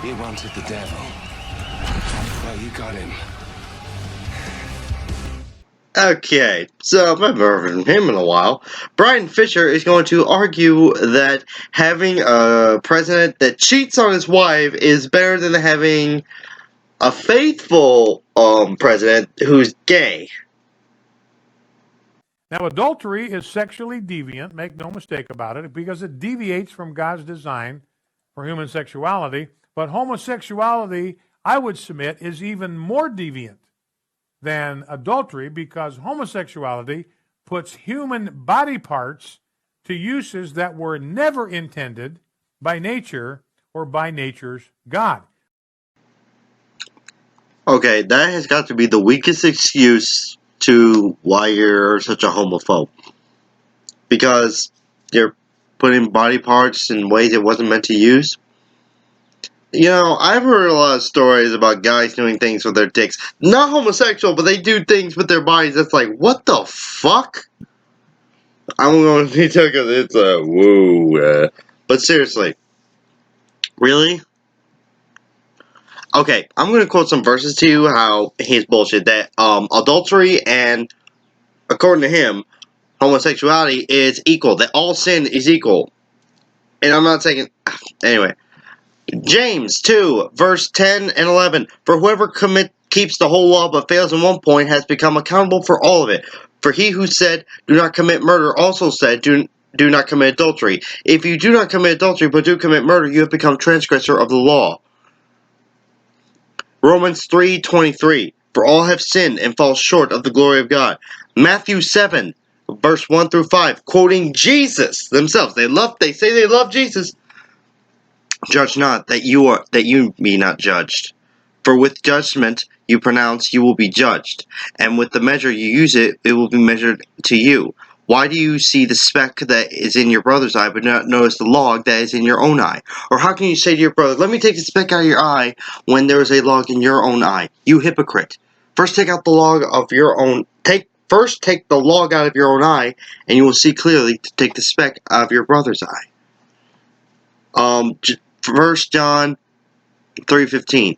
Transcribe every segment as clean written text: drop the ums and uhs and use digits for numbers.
He wanted the devil. Well, you got him. Okay, so I've never heard from him in a while. Bryan Fischer is going to argue that having a president that cheats on his wife is better than having a faithful president who's gay. Now, adultery is sexually deviant, make no mistake about it, because it deviates from God's design for human sexuality. But homosexuality, I would submit, is even more deviant than adultery, because homosexuality puts human body parts to uses that were never intended by nature or by nature's God. Okay, that has got to be the weakest excuse to why you're such a homophobe. Because you're putting body parts in ways it wasn't meant to use. You know, I've heard a lot of stories about guys doing things with their dicks. Not homosexual, but they do things with their bodies that's like, what the fuck? I'm going to detail because it's a woo. But seriously, really? Okay, I'm going to quote some verses to you how he's bullshit. That adultery and, according to him, homosexuality is equal. That all sin is equal. And I'm not taking... Anyway. James 2, verse 10 and 11. For whoever keeps the whole law but fails in one point has become accountable for all of it. For he who said, do not commit murder, also said, do not commit adultery. If you do not commit adultery but do commit murder, you have become transgressor of the law. Romans 3:23. For all have sinned and fall short of the glory of God. Matthew 7, verse 1 through 5, quoting Jesus themselves. They say they love Jesus. Judge not, that you be not judged. For with judgment you pronounce, you will be judged, and with the measure you use it will be measured to you. Why do you see the speck that is in your brother's eye, but not notice the log that is in your own eye? Or how can you say to your brother, let me take the speck out of your eye, when there is a log in your own eye? You hypocrite! First take out the log of your own. First take the log out of your own eye, and you will see clearly to take the speck out of your brother's eye. 1 John 3:15.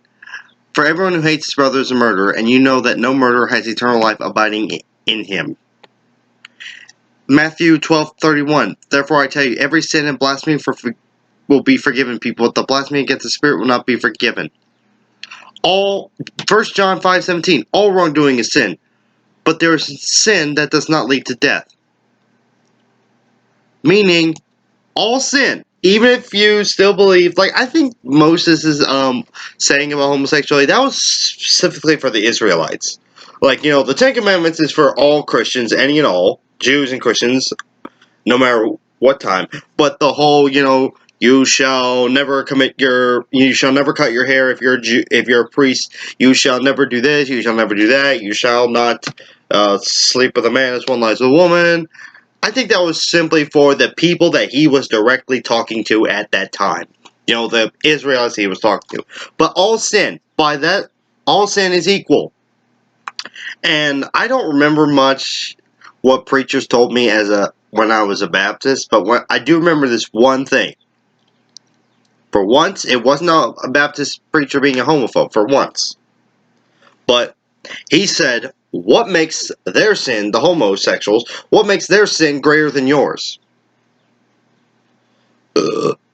For everyone who hates his brother is a murderer, and you know that no murderer has eternal life abiding in him. Matthew 12:31. Therefore I tell you, every sin and blasphemy will be forgiven people, but the blasphemy against the Spirit will not be forgiven. 1 John 5:17. All wrongdoing is sin, but there is sin that does not lead to death. Meaning, all sin. Even if you still believe, like, I think Moses is saying about homosexuality, that was specifically for the Israelites. Like, you know, the Ten Commandments is for all Christians, any and all, Jews and Christians, no matter what time. But the whole, you know, you shall never cut your hair if you're a priest. You shall never do this. You shall never do that. You shall not sleep with a man as one lies with a woman. I think that was simply for the people that he was directly talking to at that time. You know, the Israelites he was talking to. But all sin, by that, all sin is equal. And I don't remember much what preachers told me when I was a Baptist, but I do remember this one thing. For once, it wasn't a Baptist preacher being a homophobe, for once. But he said, what makes their sin, the homosexuals, what makes their sin greater than yours?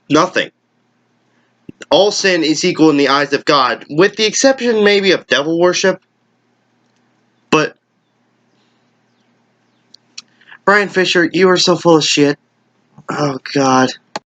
Nothing. All sin is equal in the eyes of God, with the exception maybe of devil worship. But, Bryan Fischer, you are so full of shit. Oh, God.